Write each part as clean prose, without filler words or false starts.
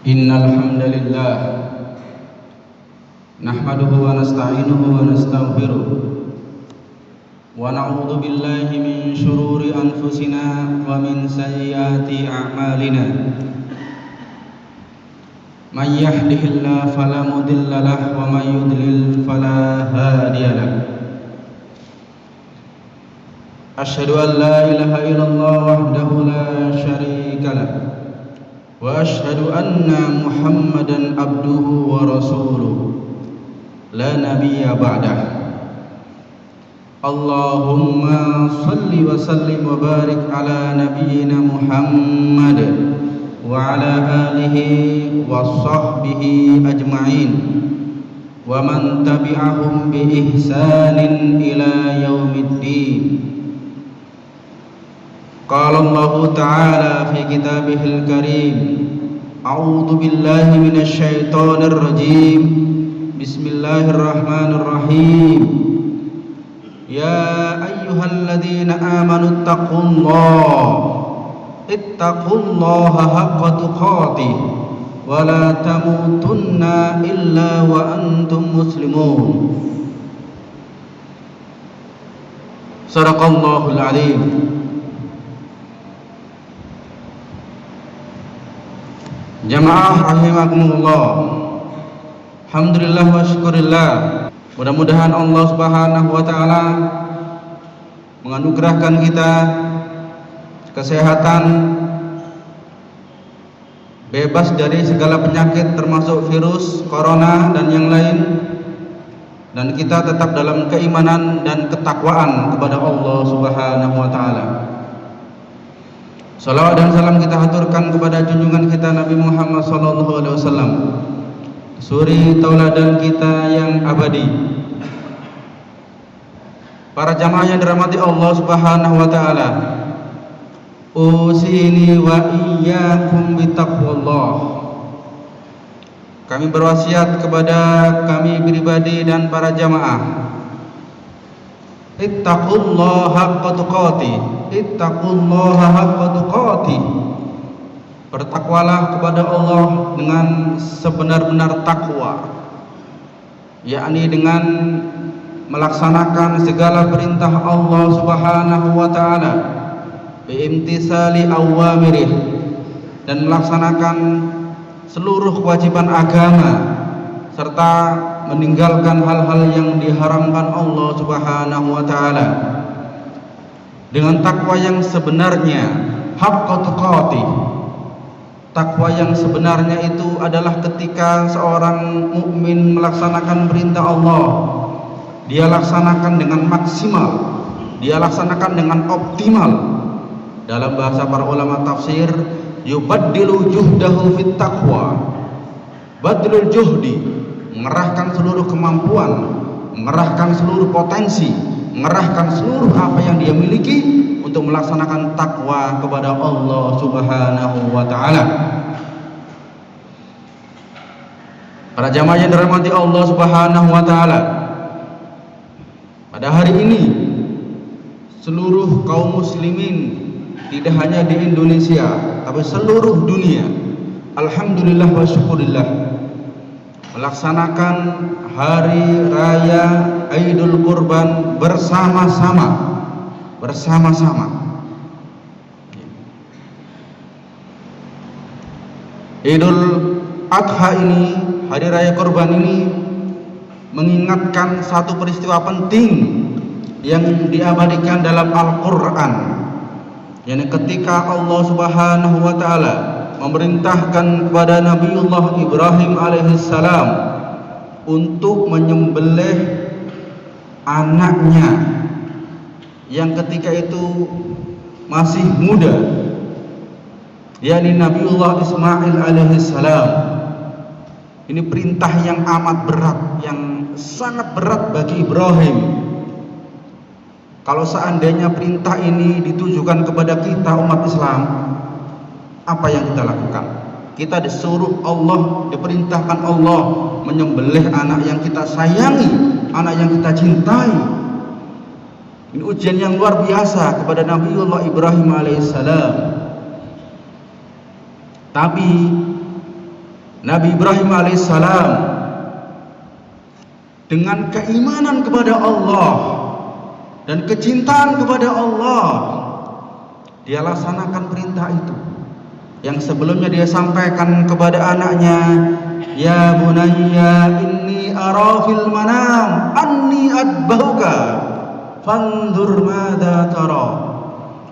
Innal hamdalillah nahmaduhu wa nasta'inuhu wa nastaghfiruh wa na'udzu billahi min shururi anfusina wa min sayyiati a'malina. May yahdihillahu fala mudilla lahu wa may yudlil fala hadiya lahu. Asyhadu an la ilaha illallah wahdahu la syarika lahu wa asyhadu anna Muhammadan abduhu wa rasuluh la nabiyya ba'dah. Allahumma salli wa sallim wa barik ala nabiyyina Muhammad wa ala alihi wa sahbihi ajma'in wa man tabi'ahum bi ihsanin ila yaumiddin. Qala Allah Ta'ala fi kitabihil karim, a'udzu billahi minasy syaithanir rajim. Bismillahirrahmanirrahim. Ya ayyuhalladzina amanu ittaqullaha haqqa tuqatih wa la tamutunna illa wa antum muslimun. Shadaqallahul alim. Jamaah rahimakumullah, alhamdulillah wa syukurillah. Mudah-mudahan Allah Subhanahu wa taala menganugerahkan kita kesehatan, bebas dari segala penyakit termasuk virus corona dan yang lain, dan kita tetap dalam keimanan dan ketakwaan kepada Allah Subhanahu wa taala. Salawat dan salam kita haturkan kepada junjungan kita Nabi Muhammad SAW, suri tauladan kita yang abadi. Para jamaah yang dirahmati Allah Subhanahu wa taala, usini wa iyyakum bitaqwallah. Kami berwasiat kepada kami pribadi dan para jamaah, ittaqullaha haqqa tuqatih, ittaqullaha haqqa tuqatih. Bertakwalah kepada Allah dengan sebenar-benar takwa, yakni dengan melaksanakan segala perintah Allah Subhanahu wa taala, biimtisali awamirih, dan melaksanakan seluruh kewajiban agama serta meninggalkan hal-hal yang diharamkan Allah Subhanahu wa taala dengan takwa yang sebenarnya. Haqqa tuqatih, takwa yang sebenarnya itu adalah ketika seorang mukmin melaksanakan perintah Allah, dia laksanakan dengan maksimal, dia laksanakan dengan optimal. Dalam bahasa para ulama tafsir, yubaddilu juhdahu fit taqwa. Badlul juhdi, mengerahkan seluruh kemampuan, mengerahkan seluruh potensi, mengerahkan seluruh apa yang dia miliki untuk melaksanakan takwa kepada Allah Subhanahu wa taala. Para jamaah yang dirahmati Allah Subhanahu wa taala, pada hari ini seluruh kaum muslimin, tidak hanya di Indonesia tapi seluruh dunia, alhamdulillah wa syukurillah, melaksanakan hari raya Idul Kurban bersama-sama. Idul Adha ini, hari raya Kurban ini, mengingatkan satu peristiwa penting yang diabadikan dalam Al-Quran, yakni ketika Allah Subhanahu wa taala memerintahkan kepada Nabiullah Ibrahim alaihissalam untuk menyembelih anaknya yang ketika itu masih muda, yakni Nabiullah Ismail alaihissalam. Ini perintah yang amat berat, yang sangat berat bagi Ibrahim. Kalau seandainya perintah ini ditujukan kepada kita umat Islam, apa yang kita lakukan? Kita disuruh Allah, diperintahkan Allah menyembelih anak yang kita sayangi, anak yang kita cintai. Ini ujian yang luar biasa kepada Nabiullah Ibrahim alaihissalam. Tapi Nabi Ibrahim alaihissalam dengan keimanan kepada Allah dan kecintaan kepada Allah, dia laksanakan perintah itu yang sebelumnya dia sampaikan kepada anaknya, ya bunayya inni ara fil manam anni adbahuka fanzur madza tara.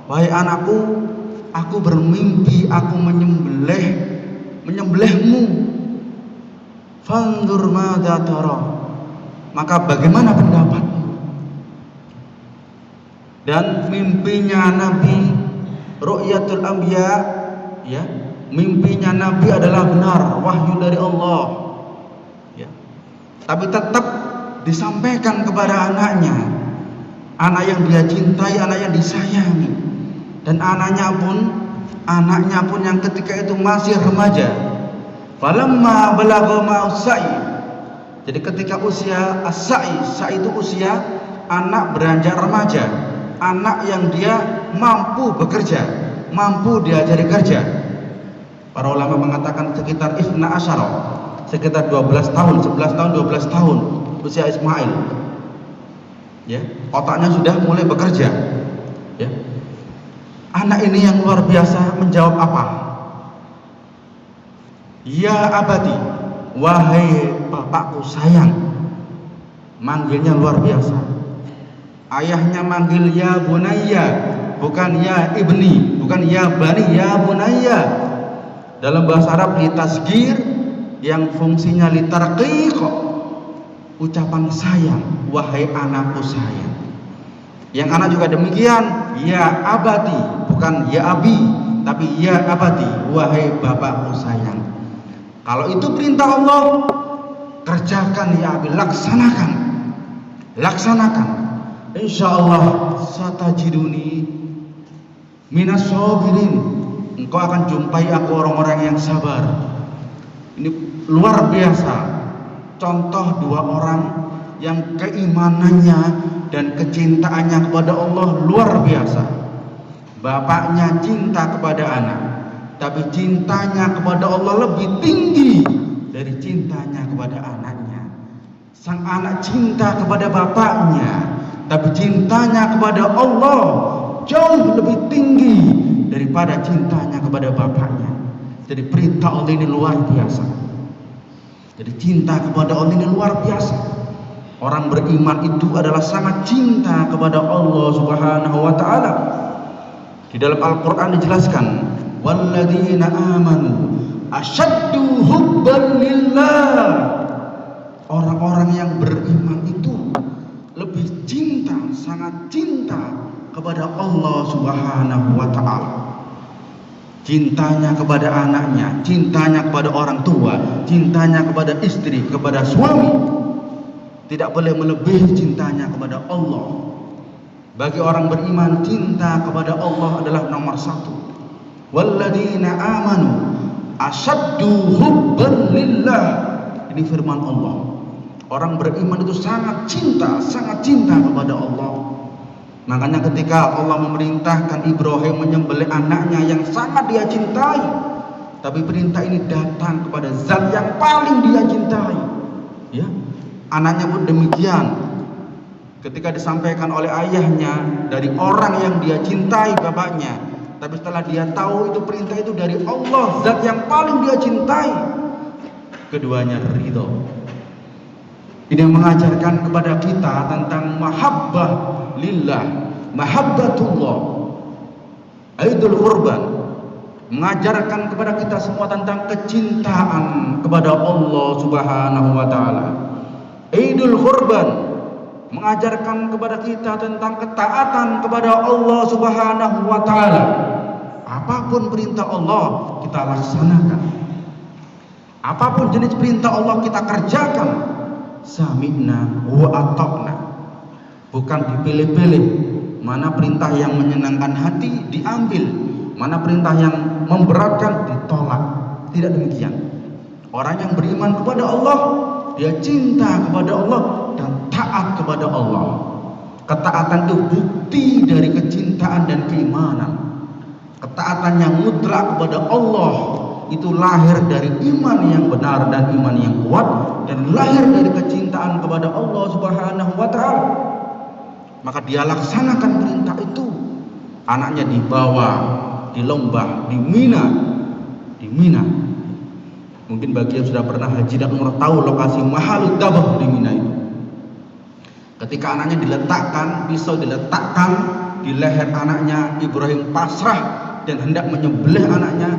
Wahai anakku, aku bermimpi aku menyembelihmu. Fanzur madza tara, maka bagaimana pendapatmu? Dan mimpinya Nabi, ru'yatul anbiya, ya, mimpinya Nabi adalah benar, wahyu dari Allah, ya. Tapi tetap disampaikan kepada anaknya, anak yang dia cintai, anak yang disayangi, dan anaknya pun yang ketika itu masih remaja. Falamma balagha ma'usai, jadi ketika usia as-sa'i itu usia anak beranjak remaja, anak yang dia mampu bekerja, mampu diajari kerja. Para ulama mengatakan sekitar 12 sekitar 12 tahun, 11 tahun, 12 tahun usia Ismail. Ya, otaknya sudah mulai bekerja. Ya. Anak ini yang luar biasa menjawab apa? Ya abadi, wahai bapakku sayang. Manggilnya luar biasa. Ayahnya manggil ya bunayya, bukan ya ibni, bukan ya bani, ya bunayya. Dalam bahasa Arab litasgir yang fungsinya litarqiq, ucapan sayang, wahai anakku sayang. Yang anak juga demikian, ya abadi, bukan ya abi, tapi ya abadi, wahai bapakku sayang. Kalau itu perintah Allah, kerjakan ya abi, laksanakan. Insyaallah satajiduni minas sabirin. Engkau akan jumpai aku orang-orang yang sabar. Ini luar biasa contoh dua orang yang keimanannya dan kecintaannya kepada Allah luar biasa. Bapaknya cinta kepada anak, tapi cintanya kepada Allah lebih tinggi dari cintanya kepada anaknya. Sang anak cinta kepada bapaknya, tapi cintanya kepada Allah jauh lebih tinggi daripada cintanya kepada bapaknya. Jadi perintah Allah ini luar biasa. Jadi cinta kepada Allah ini luar biasa. Orang beriman itu adalah sangat cinta kepada Allah Subhanahu wa taala. Di dalam Al-Qur'an dijelaskan, walladzina amanu asyaddu hubban lillah. Orang-orang yang beriman itu lebih cinta, sangat cinta kepada Allah Subhanahu wa taala. Cintanya kepada anaknya, cintanya kepada orang tua, cintanya kepada istri, kepada suami, tidak boleh melebihi cintanya kepada Allah. Bagi orang beriman, cinta kepada Allah adalah nomor satu. Walladzina amanu asyaddu hubban lillah. Ini firman Allah. Orang beriman itu sangat cinta kepada Allah. Makanya ketika Allah memerintahkan Ibrahim menyembelih anaknya yang sangat dia cintai, tapi perintah ini datang kepada zat yang paling dia cintai, ya. Anaknya pun demikian. Ketika disampaikan oleh ayahnya dari orang yang dia cintai, bapaknya, tapi setelah dia tahu itu perintah itu dari Allah, zat yang paling dia cintai, keduanya ridho. Ini mengajarkan kepada kita tentang mahabbah lillah, mahabbatullah, aidul qurban. Mengajarkan kepada kita semua tentang kecintaan kepada Allah Subhanahu wa taala. Aidul qurban mengajarkan kepada kita tentang ketaatan kepada Allah Subhanahu wa taala. Apapun perintah Allah kita laksanakan. Apapun jenis perintah Allah kita kerjakan. Sami'na wa ata'na. Bukan dipilih-pilih. Mana perintah yang menyenangkan hati diambil, mana perintah yang memberatkan ditolak. Tidak demikian. Orang yang beriman kepada Allah, dia cinta kepada Allah dan taat kepada Allah. Ketaatan itu bukti dari kecintaan dan keimanan. Ketaatan yang mutlak kepada Allah, itu lahir dari iman yang benar dan iman yang kuat, dan lahir dari kecintaan kepada Allah Subhanahu wa taala. Maka dia laksanakan perintah itu. Anaknya dibawa di lembah di Mina. Mungkin bagi yang sudah pernah haji dan umrah tahu lokasi Mahalud Dabah di Mina itu. Ketika anaknya diletakkan, pisau diletakkan di leher anaknya, Ibrahim pasrah dan hendak menyembelih anaknya,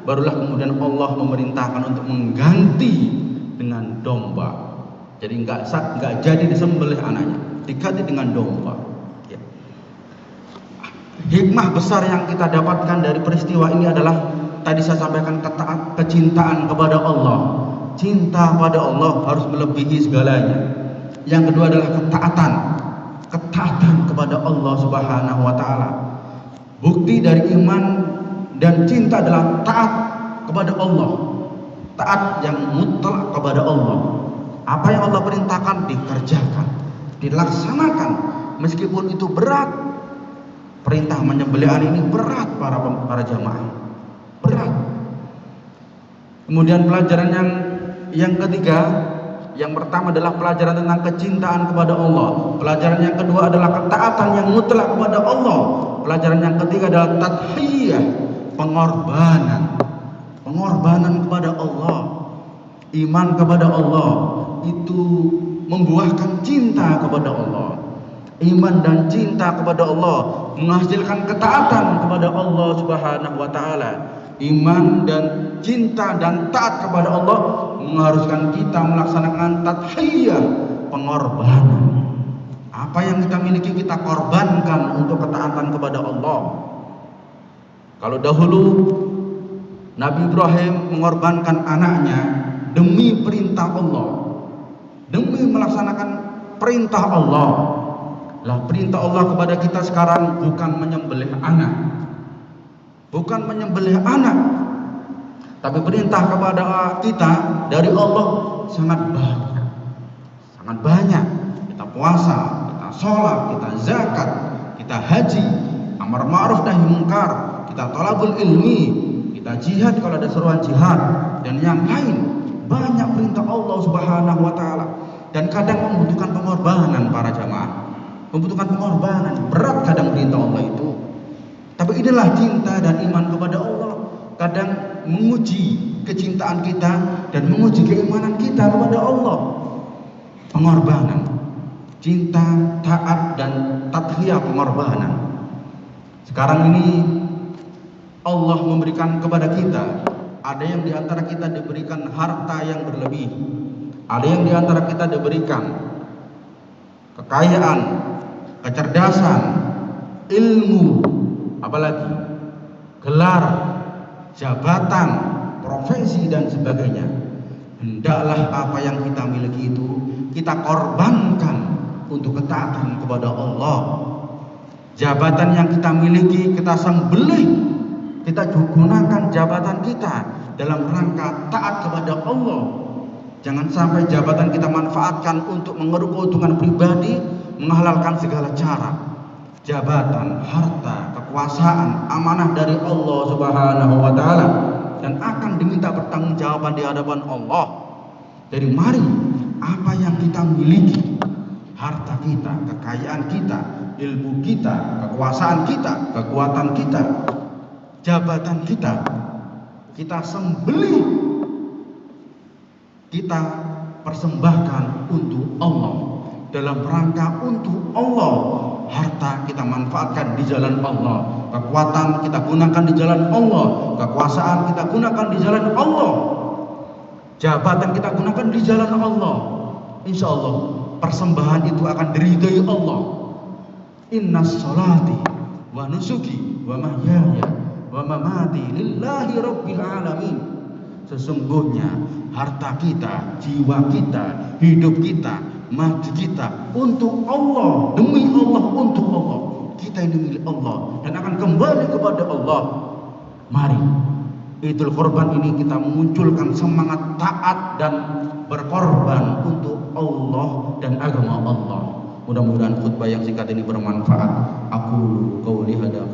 barulah kemudian Allah memerintahkan untuk mengganti dengan domba. Jadi enggak jadi disembelih anaknya, diganti dengan domba. Ya. Hikmah besar yang kita dapatkan dari peristiwa ini adalah tadi saya sampaikan, kecintaan kepada Allah. Cinta pada Allah harus melebihi segalanya. Yang kedua adalah ketaatan kepada Allah Subhanahu wa taala. Bukti dari iman dan cinta adalah taat kepada Allah. Taat yang mutlak kepada Allah. Apa yang Allah perintahkan dikerjakan, dilaksanakan meskipun itu berat. Perintah menyembelih ini berat para jamaah. Berat. Kemudian pelajaran yang ketiga, yang pertama adalah pelajaran tentang kecintaan kepada Allah. Pelajaran yang kedua adalah ketaatan yang mutlak kepada Allah. Pelajaran yang ketiga adalah tadhiyah, pengorbanan kepada Allah. Iman kepada Allah itu membuahkan cinta kepada Allah. Iman dan cinta kepada Allah menghasilkan ketaatan kepada Allah Subhanahu wa taala. Iman dan cinta dan taat kepada Allah mengharuskan kita melaksanakan tadhiyah, pengorbanan. Apa yang kita miliki kita korbankan untuk ketaatan kepada Allah. Kalau dahulu Nabi Ibrahim mengorbankan anaknya demi perintah Allah, demi melaksanakan perintah Allah. Lah perintah Allah kepada kita sekarang bukan menyembelih anak, tapi perintah kepada kita dari Allah sangat banyak. Kita puasa, kita sholat, kita zakat, kita haji, amar ma'ruf nahi munkar, kita thalabul ilmi, kita jihad kalau ada seruan jihad, dan yang lain. Banyak perintah Allah Subhanahu wa taala, dan kadang membutuhkan pengorbanan para jamaah. Membutuhkan pengorbanan, berat kadang perintah Allah itu. Tapi inilah cinta dan iman kepada Allah. Kadang menguji kecintaan kita dan menguji keimanan kita kepada Allah. Pengorbanan, cinta, taat, dan tadhiyah, pengorbanan. Sekarang ini Allah memberikan kepada kita, ada yang diantara kita diberikan harta yang berlebih, ada yang diantara kita diberikan kekayaan, kecerdasan, ilmu, apalagi gelar, jabatan, profesi, dan sebagainya. Hendaklah apa yang kita miliki itu kita korbankan untuk ketaatan kepada Allah. Jabatan yang kita miliki kita sembelih, kita gunakan jabatan kita dalam rangka taat kepada Allah. Jangan sampai jabatan kita manfaatkan untuk mengeruk keuntungan pribadi, menghalalkan segala cara. Jabatan, harta, kekuasaan, amanah dari Allah Subhanahu wa taala, dan akan diminta pertanggungjawaban di hadapan Allah. Jadi mari apa yang kita miliki, harta kita, kekayaan kita, ilmu kita, kekuasaan kita, kekuatan kita, jabatan kita sembelih, kita persembahkan untuk Allah, dalam rangka untuk Allah. Harta kita manfaatkan di jalan Allah, kekuatan kita gunakan di jalan Allah, kekuasaan kita gunakan di jalan Allah, jabatan kita gunakan di jalan Allah. Insya Allah persembahan itu akan diridhai Allah. Inna sholati wa nusuki wa mahyaya wa mamati lillahi rabbil alamin. Sesungguhnya harta kita, jiwa kita, hidup kita, mati kita untuk Allah, demi Allah, untuk Allah. Kita ini milik Allah dan akan kembali kepada Allah. Mari Idul Kurban ini kita munculkan semangat taat dan berkorban untuk Allah dan agama Allah. Mudah-mudahan khutbah yang singkat ini bermanfaat. Aku qauli hadza